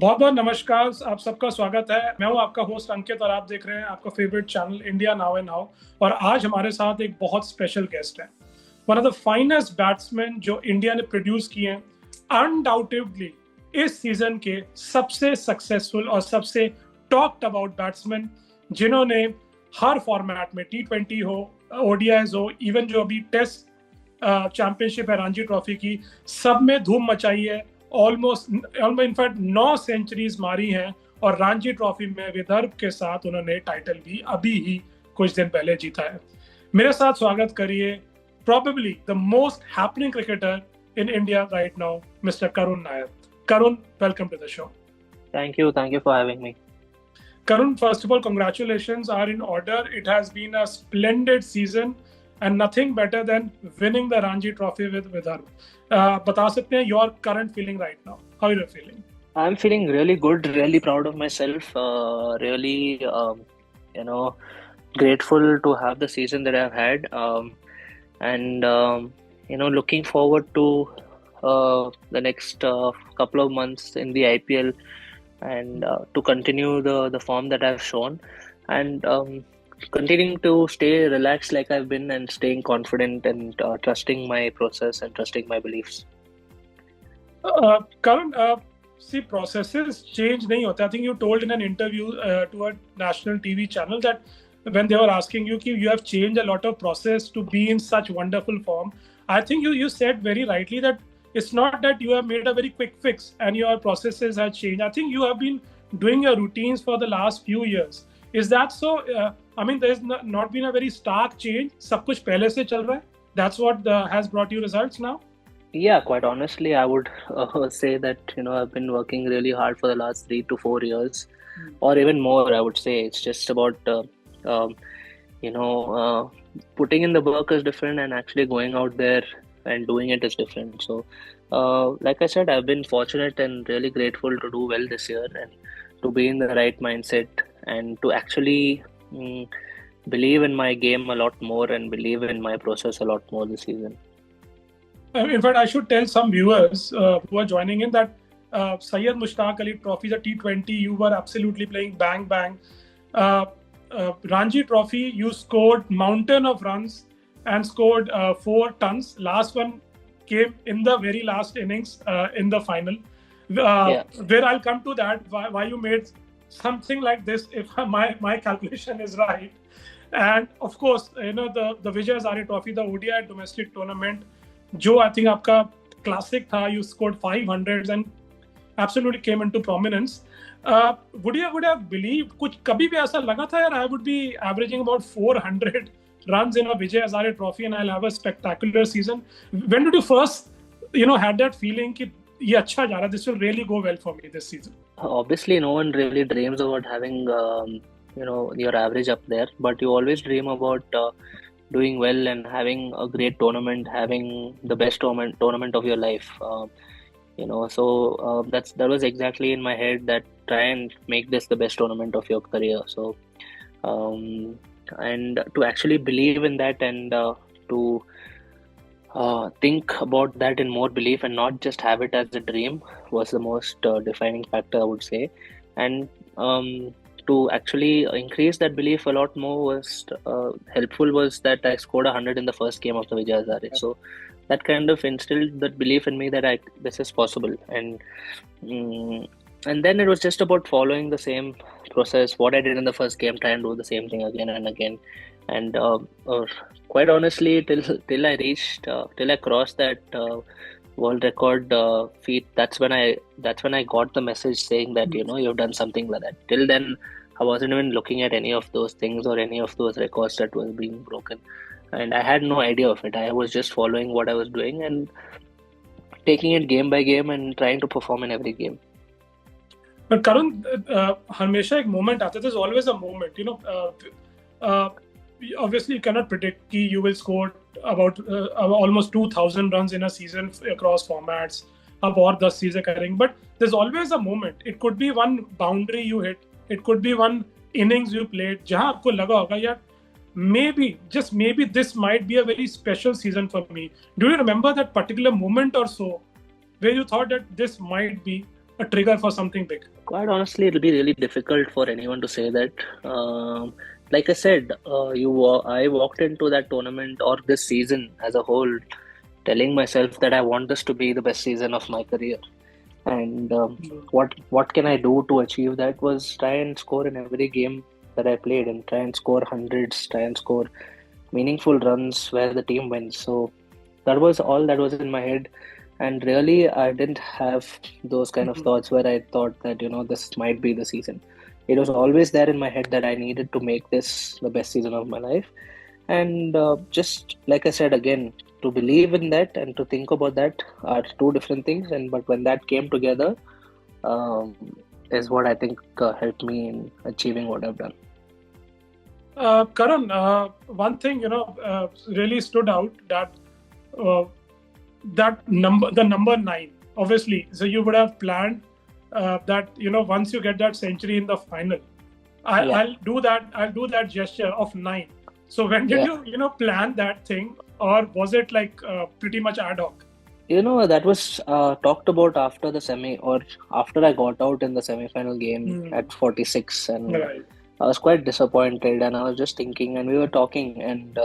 बहुत बहुत नमस्कार, आप सबका स्वागत है। मैं हूं आपका होस्ट अंकित और आप देख रहे हैं आपका favourite channel India now and now. और आज हमारे साथ एक बहुत स्पेशल गेस्ट है, one of the finest batsman जो इंडिया ने प्रोड्यूस किए हैं, अनडाउटेडली इस सीजन के सबसे सक्सेसफुल और सबसे टॉक्ड अबाउट बैट्समैन, जिन्होंने हर फॉर्मेट में T20 हो, ODIs हो, इवन जो अभी टेस्ट चैंपियनशिप है रणजी ट्रॉफी की, सब में धूम मचाई है। ऑलमोस्ट इनफैक्ट 9 सेंचुरीज मारी हैं और रणजी ट्रॉफी में विदर्भ के साथ उन्होंने टाइटल भी अभी ही कुछ दिन पहले जीता है। मेरे साथ स्वागत करिए probably the most happening cricketer in India right now, mister Karun Nayar. Karun, welcome to the show. Thank you for having me. Karun, first of all, congratulations are in order. It has been a splendid season and nothing better than winning the Ranji Trophy with Vidarbha. बता सकते हैं your current feeling right now? How are you feeling? I'm feeling really good, really proud of myself, really, grateful to have the season that I've had, and looking forward to the next couple of months in the IPL and to continue the form that I've shown, and continuing to stay relaxed like I've been and staying confident and trusting my process and trusting my beliefs. Karun, see, processes change nahi hote. I think you told in an interview to a national TV channel that when they were asking you कि you have changed a lot of process to be in such wonderful form. I think you said very rightly that it's not that you have made a very quick fix and your processes have changed. I think you have been doing your routines for the last few years. Is that so? I mean, there's not been a very stark change. सब कुछ पहले से चल रहा है. That's what has brought you results now. Yeah, quite honestly, I would say that I've been working really hard for the last 3 to 4 years, or even more. I would say it's just about putting in the work is different, and actually going out there and doing it is different. So, like I said, I've been fortunate and really grateful to do well this year and to be in the right mindset and to actually believe in my game a lot more and believe in my process a lot more this season. In fact, I should tell some viewers who are joining in that Syed Mushtaq Ali Trophy, the T20, you were absolutely playing bang bang. Ranji Trophy, you scored mountain of runs and scored 4 tons. Last one came in the very last innings in the final. Where I'll come to that, why you made something like this, if my calculation is right. And of course, the Vijay Hazare Trophy, the ODI domestic tournament, जो I think आपका classic था, you scored 500s and absolutely came into prominence. Would you have believed, कुछ कभी भी ऐसा लगा था यार, I would be averaging about 400 runs in a Vijay Hazare Trophy and I'll have a spectacular season? When did you first, had that feeling कि ये अच्छा जा रहा है, this will really go well for me this season? Obviously, no one really dreams about having your average up there, but you always dream about doing well and having a great tournament, having the best tournament of your life. So that was exactly in my head, that try and make this the best tournament of your career. So and to actually believe in that and to think about that in more belief and not just have it as a dream was the most defining factor, I would say. And to actually increase that belief a lot more was helpful was that I scored 100 in the first game of the Vijay Hazare. So that kind of instilled that belief in me that this is possible. And then it was just about following the same process, what I did in the first game, try and do the same thing again and again. And quite honestly, till I crossed that world record feat, that's when I got the message saying that you've done something like that. Till then, I wasn't even looking at any of those things or any of those records that was being broken, and I had no idea of it. I was just following what I was doing and taking it game by game and trying to perform in every game. But Karun, हमेशा एक moment आता है. There's always a moment, obviously you cannot predict कि you will score about almost 2,000 runs in a season across formats. अब और 10 चीजें करेंगे, but there's always a moment. It could be one boundary you hit, it could be one innings you played, जहाँ आपको लगा होगा यार, just maybe this might be a very special season for me. Do you remember that particular moment or so where you thought that this might be a trigger for something big? Quite honestly, it'll be really difficult for anyone to say that. Like I said, I walked into that tournament or this season as a whole, telling myself that I want this to be the best season of my career. And what can I do to achieve that was try and score in every game that I played, and try and score hundreds, try and score meaningful runs where the team wins. So that was all that was in my head. And really, I didn't have those kind of thoughts where I thought that, this might be the season. It was always there in my head that I needed to make this the best season of my life. And just like I said again, to believe in that and to think about that are two different things. But when that came together, um, is what I think helped me in achieving what I've done. Karun, one thing really stood out, that the number 9. Obviously, so you would have planned that once you get that century in the final, I'll do that gesture of 9. So when did you plan that thing, or was it like pretty much ad hoc? That was talked about after the semi, or after I got out in the semi-final game at 46, and Right. I was quite disappointed, and I was just thinking, and we were talking, and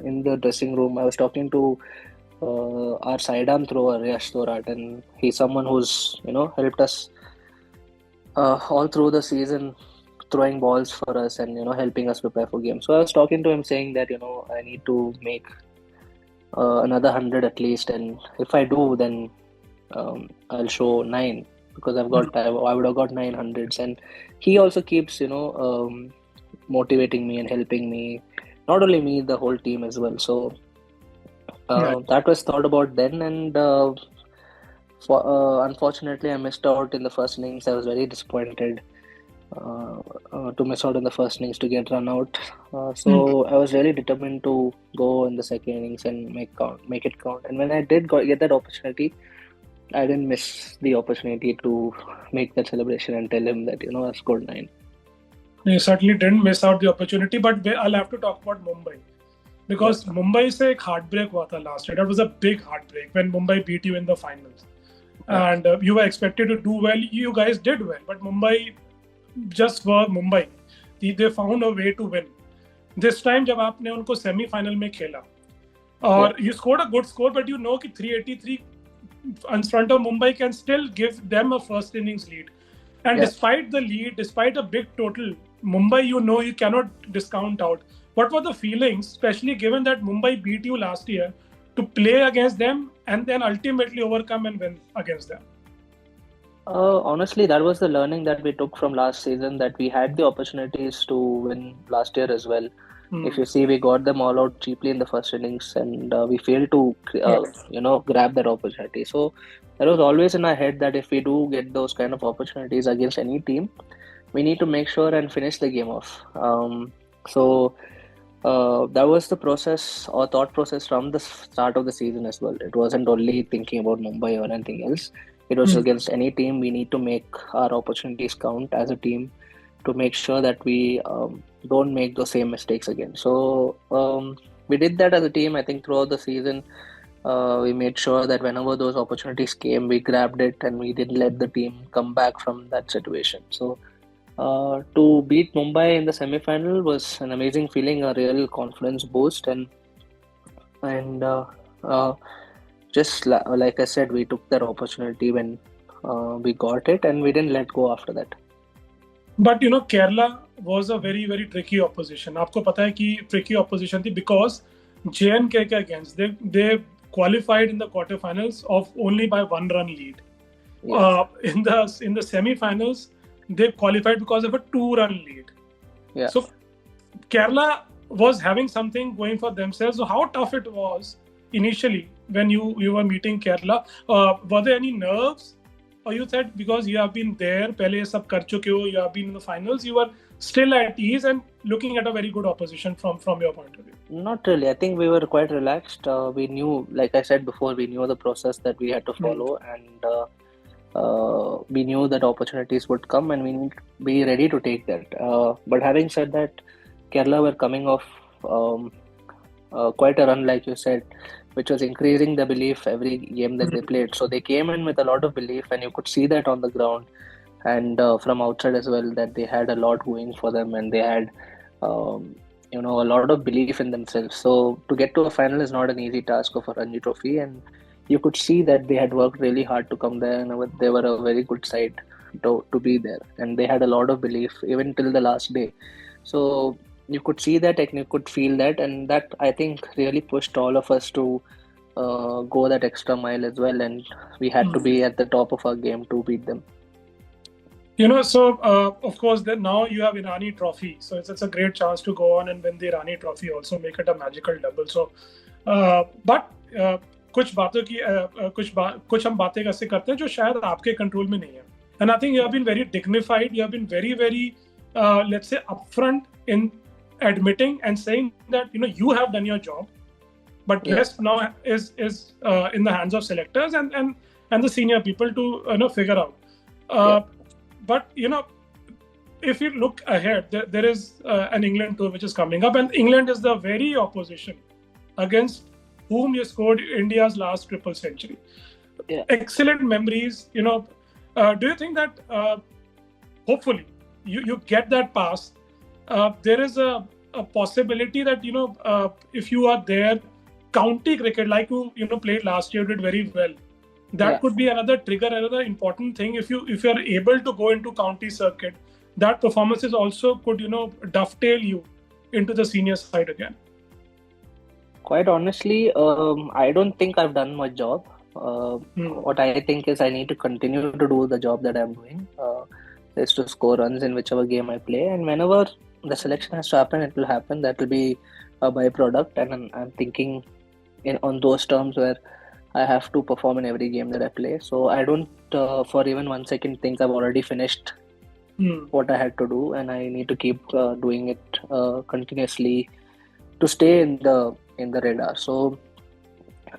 in the dressing room, I was talking to our sidearm thrower, Yash Thorat, and he's someone who's, helped us all through the season, throwing balls for us and, helping us prepare for games. So I was talking to him saying that, I need to make another 100 at least, and if I do, then I'll show 9, because I would have got 900s. And he also keeps motivating me and helping me, not only me, the whole team as well. So that was thought about then, and unfortunately I missed out in the first innings. I was very disappointed to miss out in the first innings, to get run out. So I was really determined to go in the second innings and make it count. And when I did get that opportunity, I didn't miss the opportunity to make that celebration and tell him that I scored 9. You certainly didn't miss out the opportunity, but I'll have to talk about Mumbai, because Mumbai se ek heartbreak hua tha last year. That was a big heartbreak when Mumbai beat you in the finals, and you were expected to do well. You guys did well, but Mumbai just were Mumbai. They found a way to win. This time, जब आपने उनको semi-final में खेला, और you scored a good score, but you know कि 383 in front of Mumbai can still give them a first innings lead. And despite the lead, despite a big total, Mumbai, you cannot discount out. What were the feelings, especially given that Mumbai beat you last year, to play against them and then ultimately overcome and win against them? Honestly, that was the learning that we took from last season, that we had the opportunities to win last year as well. If you see, we got them all out cheaply in the first innings, and we failed to, grab that opportunity. So that was always in our head that if we do get those kind of opportunities against any team, we need to make sure and finish the game off. So that was the process or thought process from the start of the season as well. It wasn't only thinking about Mumbai or anything else. It was against any team. We need to make our opportunities count as a team to make sure that we don't make those same mistakes again. So we did that as a team. I think throughout the season, we made sure that whenever those opportunities came, we grabbed it and we didn't let the team come back from that situation. So to beat Mumbai in the semi-final was an amazing feeling, a real confidence boost, and just like I said, we took that opportunity when we got it, and we didn't let go after that. But Kerala was a very, very tricky opposition. आपको पता है कि tricky opposition थी, because J&K के against they qualified in the quarterfinals of only by 1 run lead. In the semi-finals, they qualified because of a 2-run lead. So Kerala was having something going for themselves. So how tough it was initially when you were meeting Kerala? Were there any nerves? Or you said, because you have been there, pehle ye sab kar chuke ho, you have been in the finals, you were still at ease and looking at a very good opposition from your point of view? Not really. I think we were quite relaxed. We knew, like I said before, we knew the process that we had to follow, and we knew that opportunities would come, and we need to be ready to take that. But having said that, Kerala were coming off quite a run, like you said. which was increasing the belief every game that they played. So they came in with a lot of belief, and you could see that on the ground and from outside as well, that they had a lot going for them, and they had a lot of belief in themselves. So to get to a final is not an easy task of a Ranji Trophy, and you could see that they had worked really hard to come there, and they were a very good side to be there, and they had a lot of belief even till the last day. So you could see that and you could feel that, and that I think really pushed all of us to go that extra mile as well, and we had to be at the top of our game to beat them. Of course, then now you have Irani Trophy, so it's a great chance to go on and win the Irani Trophy, also make it a magical double. So, but कुछ बातों की कुछ हम बातें ऐसे करते हैं जो शायद आपके कंट्रोल में नहीं है. And I think you have been very dignified. You have been very, very, let's say, upfront in admitting and saying that you have done your job, but rest now is in the hands of selectors and the senior people to figure out. But if you look ahead, there is an England tour which is coming up, and England is the very opposition against whom you scored India's last triple century. Excellent memories. Do you think that hopefully you get that pass? There is a possibility that if you are there, county cricket like you played last year, did very well. That could be another trigger, another important thing. If you are able to go into county circuit, that performances also could dovetail you into the senior side again. Quite honestly, I don't think I've done my job. What I think is I need to continue to do the job that I'm doing, is to score runs in whichever game I play, and whenever the selection has to happen, it will happen. That will be a byproduct, and I'm thinking on those terms where I have to perform in every game that I play. So I don't for even 1 second think I've already finished what I had to do, and I need to keep doing it continuously to stay in the radar. So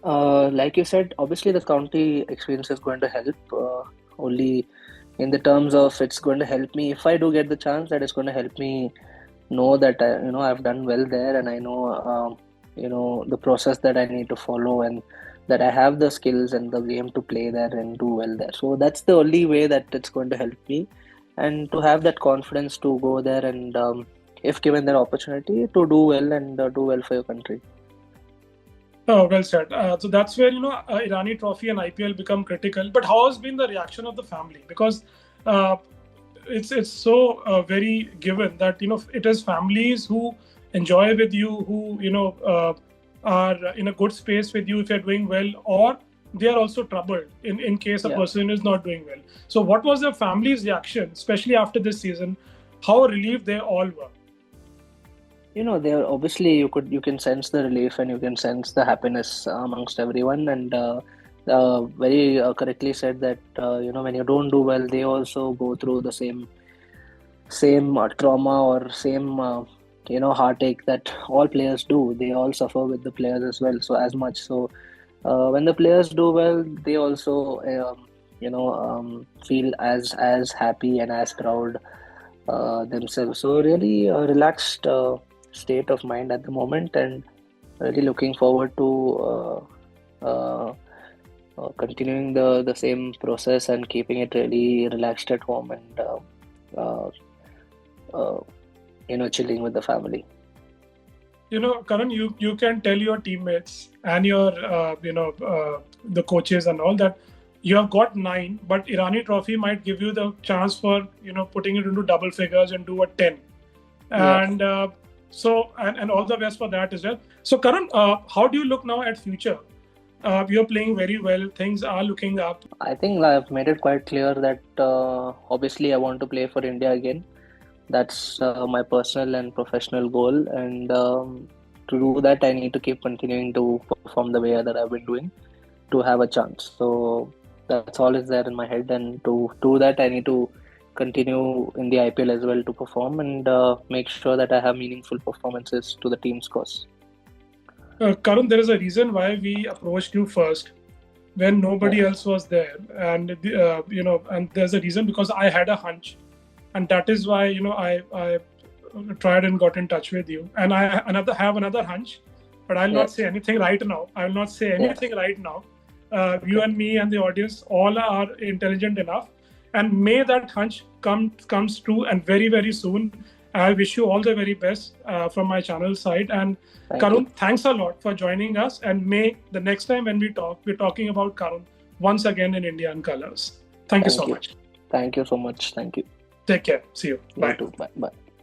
like you said, obviously the county experience is going to help, only in the terms of it's going to help me if I do get the chance. That is going to help me know that I've done well there, and I know the process that I need to follow, and that I have the skills and the game to play there and do well there. So that's the only way that it's going to help me, and to have that confidence to go there and if given that opportunity, to do well and do well for your country. Oh, well said. So that's where Irani Trophy and IPL become critical. But how has been the reaction of the family? Because it's so very given that it is families who enjoy with you, who are in a good space with you if you're doing well, or they are also troubled in case a person is not doing well. So what was the family's reaction, especially after this season? How relieved they all were? They are obviously, you can sense the relief and you can sense the happiness amongst everyone, and very correctly said that when you don't do well, they also go through the same trauma or same heartache that all players do. They all suffer with the players as well, so as much. So when the players do well, they also feel as happy and as proud themselves. So really relaxed state of mind at the moment, and really looking forward to continuing the same process and keeping it really relaxed at home, and chilling with the family. Karun, you can tell your teammates and your the coaches and all that you have got 9, but Irani Trophy might give you the chance for putting it into double figures and do a 10, and and all the best for that as well. So Karun, how do you look now at future? You're playing very well. Things are looking up. I think I've made it quite clear that obviously I want to play for India again. That's my personal and professional goal, and to do that, I need to keep continuing to perform the way that I've been doing to have a chance. So that's all is there in my head, and to do that, I need to continue in the IPL as well to perform and make sure that I have meaningful performances to the team's cause. Karun, there is a reason why we approached you first when nobody else was there, and and there's a reason because I had a hunch, and that is why I tried and got in touch with you, and I have another hunch but I'll not say anything right now. I will not say anything right now. You and me and the audience all are intelligent enough, and may that hunch comes true, and very, very soon. I wish you all the very best from my channel side. And Karun, thanks a lot for joining us. And may the next time when we talk, we're talking about Karun once again in Indian colors. Thank you so much. Thank you so much. Thank you. Take care. See you. Bye. You too. Bye.